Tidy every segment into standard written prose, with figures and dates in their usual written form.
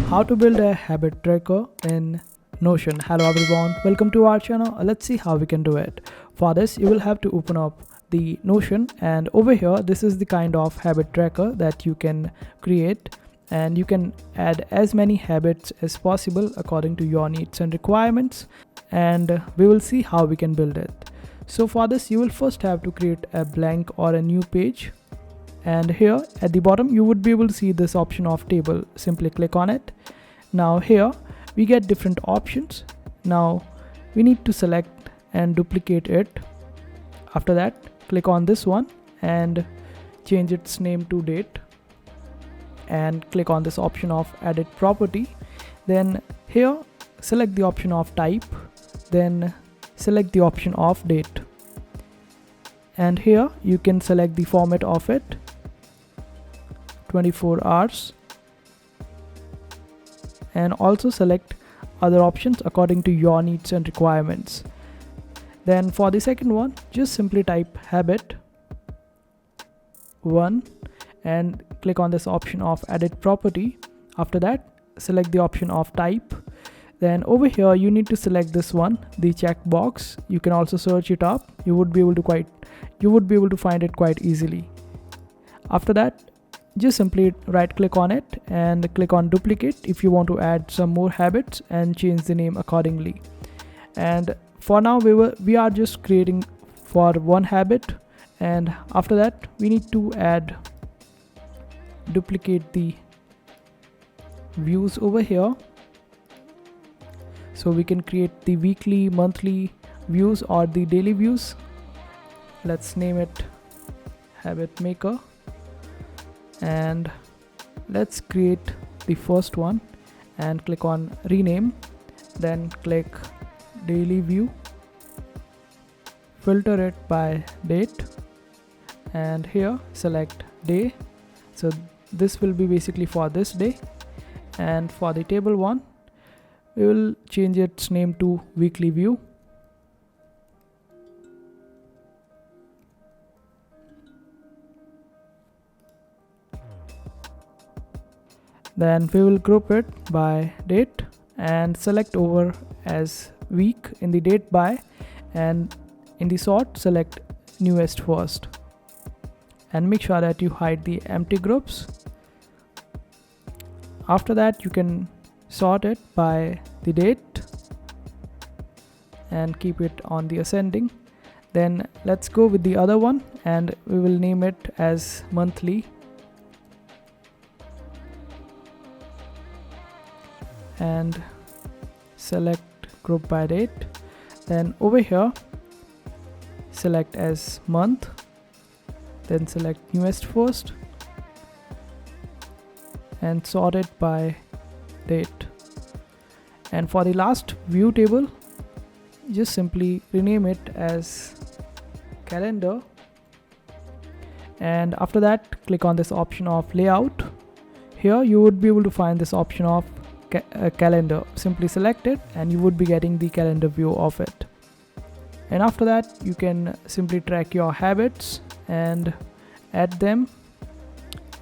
How to build a habit tracker in Notion. Hello everyone, welcome to our channel. Let's see how we can do it. For this, you will have to open up the Notion, and over here this is the kind of habit tracker that you can create, and you can add as many habits as possible according to your needs and requirements, and we will see how we can build it. So for this, you will first have to create a blank or a new page, and here at the bottom you would be able to see this option of table. Simply click on it. Now here we get different options. Now we need to select and duplicate it. After that, click on this one and change its name to date, and click on this option of edit property. Then here select the option of type, then select the option of date, and here you can select the format of it, 24 hours, and also select other options according to your needs and requirements. Then for the second one, just simply type habit 1 and click on this option of edit property. After that, select the option of type. Then over here you need to select this one, the checkbox. You can also search it up. You would be able to find it quite easily. After that, just simply right click on it and click on duplicate if you want to add some more habits and change the name accordingly. And for now we are just creating for one habit, and after that we need to duplicate the views over here, so we can create the weekly, monthly views or the daily views. Let's name it habit maker, and let's create the first one and click on rename. Then click daily view, filter it by date, and here select day. So this will be basically for this day. And for the table one, we will change its name to weekly view. Then we will group it by date and select over as week in the date by, and in the sort select newest first, and make sure that you hide the empty groups. After that, you can sort it by the date and keep it on the ascending. Then let's go with the other one and we will name it as monthly, and select group by date. Then over here select as month, then select newest first and sort it by date. And for the last view table, just simply rename it as calendar, and after that click on this option of layout. Here you would be able to find this option of calendar. Simply select it and you would be getting the calendar view of it. And after that, you can simply track your habits and add them,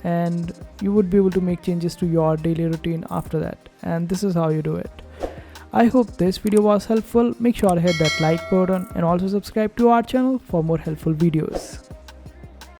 and you would be able to make changes to your daily routine after that. And this is how you do it. I hope this video was helpful. Make sure to hit that like button and also subscribe to our channel for more helpful videos.